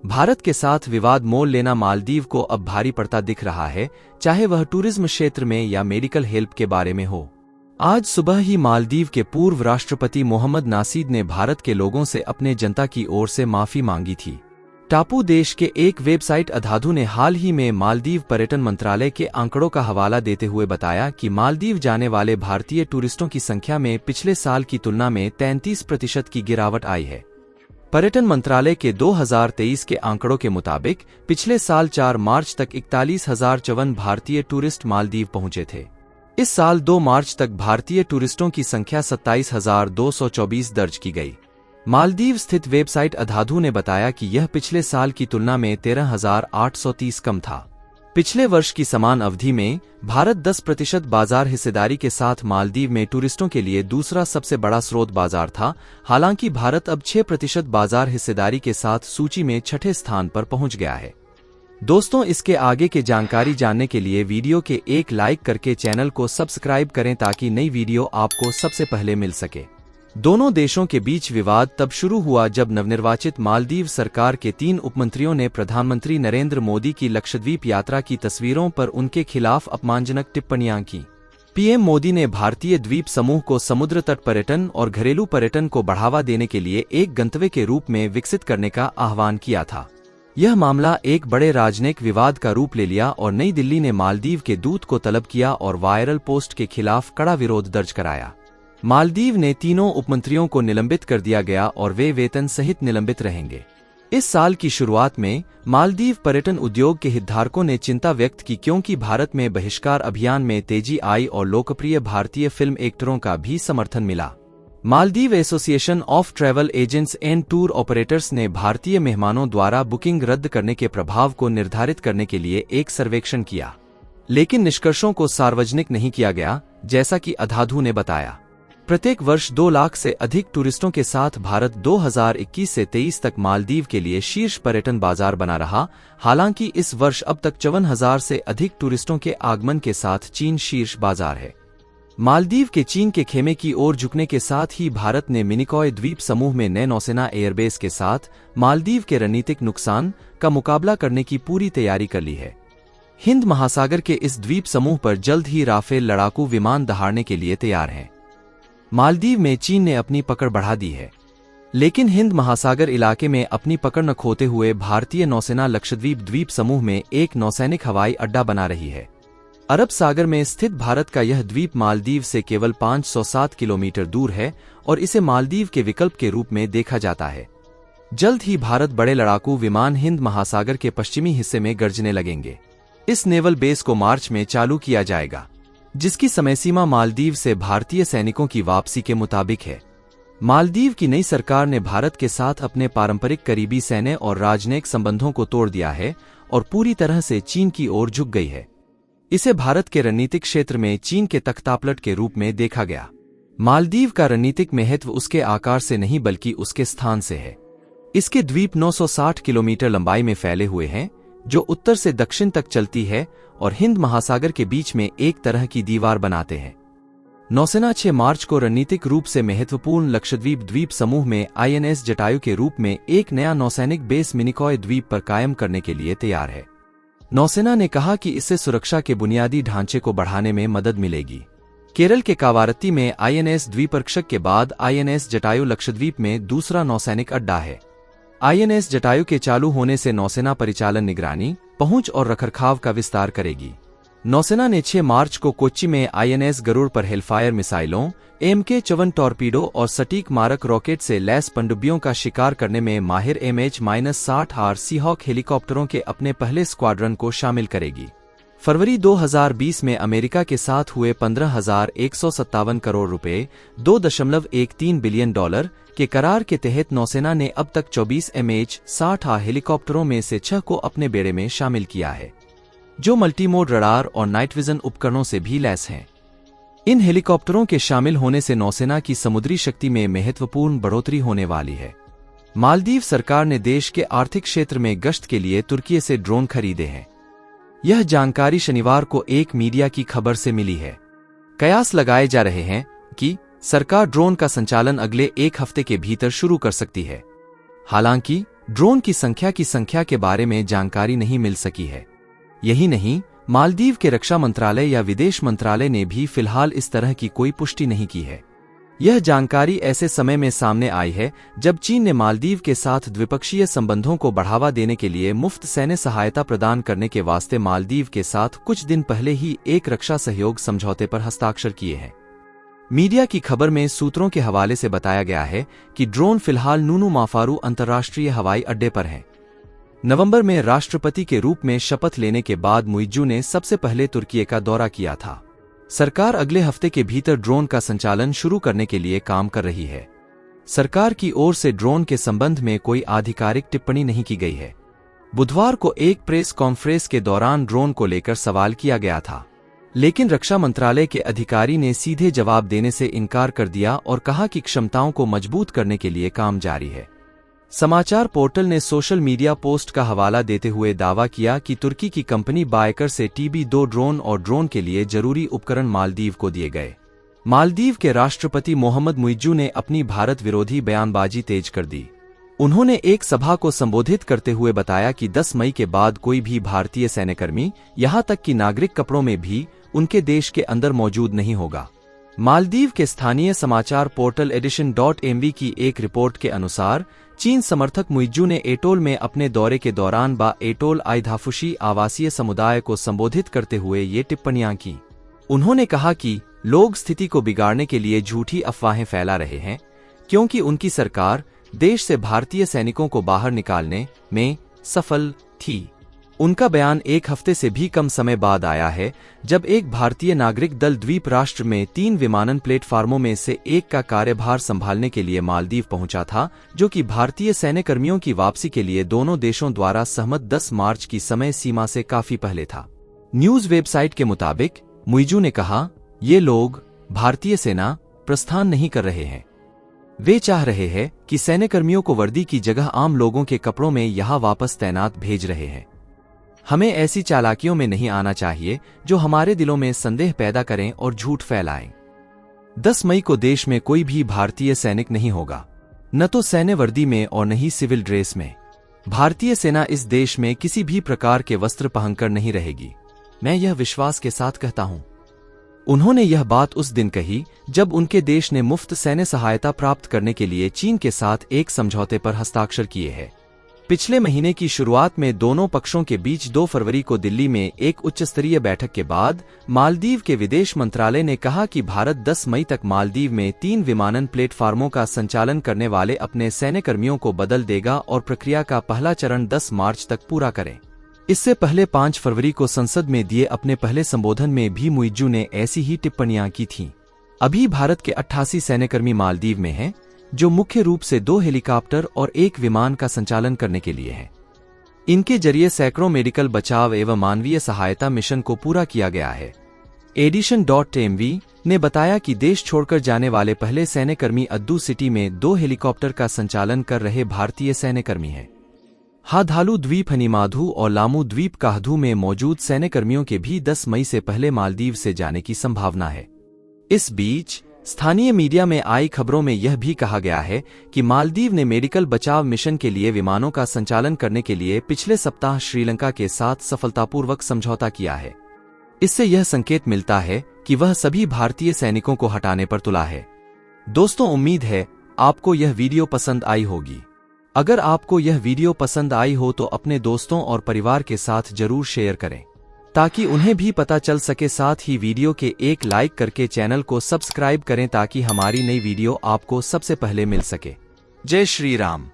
भारत के साथ विवाद मोल लेना मालदीव को अब भारी पड़ता दिख रहा है, चाहे वह टूरिज्म क्षेत्र में या मेडिकल हेल्प के बारे में हो। आज सुबह ही मालदीव के पूर्व राष्ट्रपति मोहम्मद नासीद ने भारत के लोगों से अपने जनता की ओर से माफी मांगी थी। टापू देश के एक वेबसाइट अधाधु ने हाल ही में मालदीव पर्यटन मंत्रालय के आंकड़ों का हवाला देते हुए बताया कि मालदीव जाने वाले भारतीय टूरिस्टों की संख्या में पिछले साल की तुलना में 33% की गिरावट आई है। पर्यटन मंत्रालय के 2023 के आंकड़ों के मुताबिक पिछले साल 4 मार्च तक 41,054 भारतीय टूरिस्ट मालदीव पहुंचे थे। इस साल 2 मार्च तक भारतीय टूरिस्टों की संख्या 27,224 दर्ज की गई। मालदीव स्थित वेबसाइट अधाधु ने बताया कि यह पिछले साल की तुलना में 13,830 कम था। पिछले वर्ष की समान अवधि में भारत 10% बाजार हिस्सेदारी के साथ मालदीव में टूरिस्टों के लिए दूसरा सबसे बड़ा स्रोत बाजार था। हालांकि भारत अब 6% बाजार हिस्सेदारी के साथ सूची में 6ठे स्थान पर पहुंच गया है। दोस्तों, इसके आगे के जानकारी जानने के लिए वीडियो के एक लाइक करके चैनल को सब्सक्राइब करें ताकि नई वीडियो आपको सबसे पहले मिल सके। दोनों देशों के बीच विवाद तब शुरू हुआ जब नवनिर्वाचित मालदीव सरकार के 3 उपमंत्रियों ने प्रधानमंत्री नरेंद्र मोदी की लक्षद्वीप यात्रा की तस्वीरों पर उनके खिलाफ अपमानजनक टिप्पणियां की। पीएम मोदी ने भारतीय द्वीप समूह को समुद्र तट पर्यटन और घरेलू पर्यटन को बढ़ावा देने के लिए एक गंतव्य के रूप में विकसित करने का आह्वान किया था। यह मामला एक बड़े राजनयिक विवाद का रूप ले लिया और नई दिल्ली ने मालदीव के दूत को तलब किया और वायरल पोस्ट के खिलाफ कड़ा विरोध दर्ज कराया। मालदीव ने तीनों उपमंत्रियों को निलंबित कर दिया गया और वे वेतन सहित निलंबित रहेंगे। इस साल की शुरुआत में मालदीव पर्यटन उद्योग के हितधारकों ने चिंता व्यक्त की क्योंकि भारत में बहिष्कार अभियान में तेजी आई और लोकप्रिय भारतीय फिल्म एक्टरों का भी समर्थन मिला। Maldives association of travel agents and tour operators ने भारतीय मेहमानों द्वारा बुकिंग रद्द करने के प्रभाव को निर्धारित करने के लिए एक सर्वेक्षण किया, लेकिन निष्कर्षों को सार्वजनिक नहीं किया गया, जैसा कि अधाधु ने बताया। प्रत्येक वर्ष 2 लाख से अधिक टूरिस्टों के साथ भारत 2021 से 23 तक मालदीव के लिए शीर्ष पर्यटन बाजार बना रहा। हालांकि इस वर्ष अब तक 54,000 से अधिक टूरिस्टों के आगमन के साथ चीन शीर्ष बाजार है। मालदीव के चीन के खेमे की ओर झुकने के साथ ही भारत ने मिनिकॉय द्वीप समूह में नए नौसेना एयरबेस के साथ मालदीव के रणनीतिक नुकसान का मुकाबला करने की पूरी तैयारी कर ली है। हिंद महासागर के इस द्वीप समूह पर जल्द ही राफेल लड़ाकू विमान दहाड़ने के लिए तैयार हैं। मालदीव में चीन ने अपनी पकड़ बढ़ा दी है, लेकिन हिंद महासागर इलाके में अपनी पकड़ न खोते हुए भारतीय नौसेना लक्षद्वीप द्वीप समूह में एक नौसैनिक हवाई अड्डा बना रही है। अरब सागर में स्थित भारत का यह द्वीप मालदीव से केवल 507 किलोमीटर दूर है और इसे मालदीव के विकल्प के रूप में देखा जाता है। जल्द ही भारत बड़े लड़ाकू विमान हिंद महासागर के पश्चिमी हिस्से में गरजने लगेंगे। इस नेवल बेस को मार्च में चालू किया जाएगा, जिसकी समय सीमा मालदीव से भारतीय सैनिकों की वापसी के मुताबिक है। मालदीव की नई सरकार ने भारत के साथ अपने पारंपरिक करीबी सैन्य और राजनयिक संबंधों को तोड़ दिया है और पूरी तरह से चीन की ओर झुक गई है। इसे भारत के रणनीतिक क्षेत्र में चीन के तख्तापलट के रूप में देखा गया। मालदीव का रणनीतिक महत्व उसके आकार से नहीं बल्कि उसके स्थान से है। इसके द्वीप 960 किलोमीटर लंबाई में फैले हुए हैं, जो उत्तर से दक्षिण तक चलती है और हिंद महासागर के बीच में एक तरह की दीवार बनाते हैं। नौसेना 6 मार्च को रणनीतिक रूप से महत्वपूर्ण लक्षद्वीप द्वीप समूह में आईएनएस जटायु के रूप में एक नया नौसैनिक बेस मिनिकॉय द्वीप पर कायम करने के लिए तैयार है। नौसेना ने कहा कि इससे सुरक्षा के बुनियादी ढांचे को बढ़ाने में मदद मिलेगी। केरल के कावारत्ती में आईएनएस द्वीपरक्षक के बाद आईएनएस जटायु लक्षद्वीप में दूसरा नौसैनिक अड्डा है। आईएनएस जटायु के चालू होने से नौसेना परिचालन, निगरानी, पहुंच और रखरखाव का विस्तार करेगी। नौसेना ने 6 मार्च को कोच्चि में आईएनएस गरुड़ पर हेलफायर मिसाइलों, MK-54 टॉर्पीडो और सटीक मारक रॉकेट से लैस पनडुब्बियों का शिकार करने में माहिर MH-60R सीहॉक हेलीकॉप्टरों के अपने पहले स्क्वाड्रन को शामिल करेगी। फरवरी 2020 में अमेरिका के साथ हुए 15,157 करोड़ रुपए $2.13 बिलियन के करार के तहत नौसेना ने अब तक 24 MH-60R हेलीकॉप्टरों में से 6 को अपने बेड़े में शामिल किया है, जो मल्टीमोड रडार और नाइट विजन उपकरणों से भी लैस हैं। इन हेलीकॉप्टरों के शामिल होने से नौसेना की समुद्री शक्ति में महत्वपूर्ण बढ़ोतरी होने वाली है। मालदीव सरकार ने देश के आर्थिक क्षेत्र में गश्त के लिए तुर्की से ड्रोन खरीदे हैं। यह जानकारी शनिवार को एक मीडिया की खबर से मिली है। कयास लगाए जा रहे हैं कि सरकार ड्रोन का संचालन अगले 1 हफ्ते के भीतर शुरू कर सकती है। हालांकि ड्रोन की संख्या के बारे में जानकारी नहीं मिल सकी है। यही नहीं, मालदीव के रक्षा मंत्रालय या विदेश मंत्रालय ने भी फिलहाल इस तरह की कोई पुष्टि नहीं की है। यह जानकारी ऐसे समय में सामने आई है जब चीन ने मालदीव के साथ द्विपक्षीय संबंधों को बढ़ावा देने के लिए मुफ्त सैन्य सहायता प्रदान करने के वास्ते मालदीव के साथ कुछ दिन पहले ही एक रक्षा सहयोग समझौते पर हस्ताक्षर किए हैं। मीडिया की खबर में सूत्रों के हवाले से बताया गया है कि ड्रोन फिलहाल नूनू माफारू अंतर्राष्ट्रीय हवाई अड्डे पर है। नवंबर में राष्ट्रपति के रूप में शपथ लेने के बाद मुइज्जू ने सबसे पहले तुर्की का दौरा किया था। सरकार अगले हफ्ते के भीतर ड्रोन का संचालन शुरू करने के लिए काम कर रही है। सरकार की ओर से ड्रोन के संबंध में कोई आधिकारिक टिप्पणी नहीं की गई है। बुधवार को एक प्रेस कॉन्फ्रेंस के दौरान ड्रोन को लेकर सवाल किया गया था, लेकिन रक्षा मंत्रालय के अधिकारी ने सीधे जवाब देने से इनकार कर दिया और कहा कि क्षमताओं को मजबूत करने के लिए काम जारी है। समाचार पोर्टल ने सोशल मीडिया पोस्ट का हवाला देते हुए दावा किया कि तुर्की की कंपनी बायकर से TB2 ड्रोन और ड्रोन के लिए जरूरी उपकरण मालदीव को दिए गए। मालदीव के राष्ट्रपति मोहम्मद मुइज्जू ने अपनी भारत विरोधी बयानबाजी तेज कर दी। उन्होंने एक सभा को संबोधित करते हुए बताया कि 10 मई के बाद कोई भी भारतीय सैन्यकर्मी, यहां तक कि नागरिक कपड़ों में भी, उनके देश के अंदर मौजूद नहीं होगा। मालदीव के स्थानीय समाचार पोर्टल edition.mv की एक रिपोर्ट के अनुसार चीन समर्थक मुइज्जू ने एटोल में अपने दौरे के दौरान एटोल आइधाफुशी आवासीय समुदाय को संबोधित करते हुए ये टिप्पणियां की। उन्होंने कहा कि लोग स्थिति को बिगाड़ने के लिए झूठी अफवाहें फैला रहे हैं, क्योंकि उनकी सरकार देश से भारतीय सैनिकों को बाहर निकालने में सफल थी। उनका बयान एक हफ्ते से भी कम समय बाद आया है, जब एक भारतीय नागरिक दल द्वीप राष्ट्र में 3 विमानन प्लेटफार्मों में से एक का कार्यभार संभालने के लिए मालदीव पहुंचा था, जो कि भारतीय सैन्यकर्मियों की वापसी के लिए दोनों देशों द्वारा सहमत 10 मार्च की समय सीमा से काफी पहले था। न्यूज वेबसाइट के मुताबिक मुइज्जू ने कहा, ये लोग भारतीय सेना प्रस्थान नहीं कर रहे हैं। वे चाह रहे हैं कि सैन्यकर्मियों को वर्दी की जगह आम लोगों के कपड़ों में यहां वापस तैनात भेज रहे हैं। हमें ऐसी चालाकियों में नहीं आना चाहिए जो हमारे दिलों में संदेह पैदा करें और झूठ फैलाएं। 10 मई को देश में कोई भी भारतीय सैनिक नहीं होगा, न तो सैन्य वर्दी में और न ही सिविल ड्रेस में। भारतीय सेना इस देश में किसी भी प्रकार के वस्त्र पहनकर नहीं रहेगी, मैं यह विश्वास के साथ कहता हूं। उन्होंने यह बात उस दिन कही जब उनके देश ने मुफ्त सैन्य सहायता प्राप्त करने के लिए चीन के साथ एक समझौते पर हस्ताक्षर किए हैं। पिछले महीने की शुरुआत में दोनों पक्षों के बीच 2 फरवरी को दिल्ली में एक उच्चस्तरीय बैठक के बाद मालदीव के विदेश मंत्रालय ने कहा कि भारत 10 मई तक मालदीव में 3 विमानन प्लेटफार्मों का संचालन करने वाले अपने सैन्यकर्मियों को बदल देगा और प्रक्रिया का पहला चरण 10 मार्च तक पूरा करें। इससे पहले 5 फरवरी को संसद में दिए अपने पहले संबोधन में भी मुइज्जू ने ऐसी ही टिप्पणियां की थीं। अभी भारत के 88 सैन्यकर्मी मालदीव में हैं, जो मुख्य रूप से 2 हेलीकॉप्टर और 1 विमान का संचालन करने के लिए है। इनके जरिए सैकड़ों मेडिकल बचाव एवं मानवीय सहायता मिशन को पूरा किया गया है। edition.mv ने बताया कि देश छोड़कर जाने वाले पहले सैन्यकर्मी अद्दू सिटी में 2 हेलीकॉप्टर का संचालन कर रहे भारतीय सैन्यकर्मी हैं। हाधालू द्वीप हनीमाधु और लामू द्वीप काहधू में मौजूद सैन्यकर्मियों के भी 10 मई से पहले मालदीव से जाने की संभावना है। इस बीच स्थानीय मीडिया में आई खबरों में यह भी कहा गया है कि मालदीव ने मेडिकल बचाव मिशन के लिए विमानों का संचालन करने के लिए पिछले सप्ताह श्रीलंका के साथ सफलतापूर्वक समझौता किया है। इससे यह संकेत मिलता है कि वह सभी भारतीय सैनिकों को हटाने पर तुला है। दोस्तों, उम्मीद है आपको यह वीडियो पसंद आई होगी। अगर आपको यह वीडियो पसंद आई हो तो अपने दोस्तों और परिवार के साथ जरूर शेयर करें, ताकि उन्हें भी पता चल सके। साथ ही वीडियो के एक लाइक करके चैनल को सब्सक्राइब करें ताकि हमारी नई वीडियो आपको सबसे पहले मिल सके। जय श्री राम।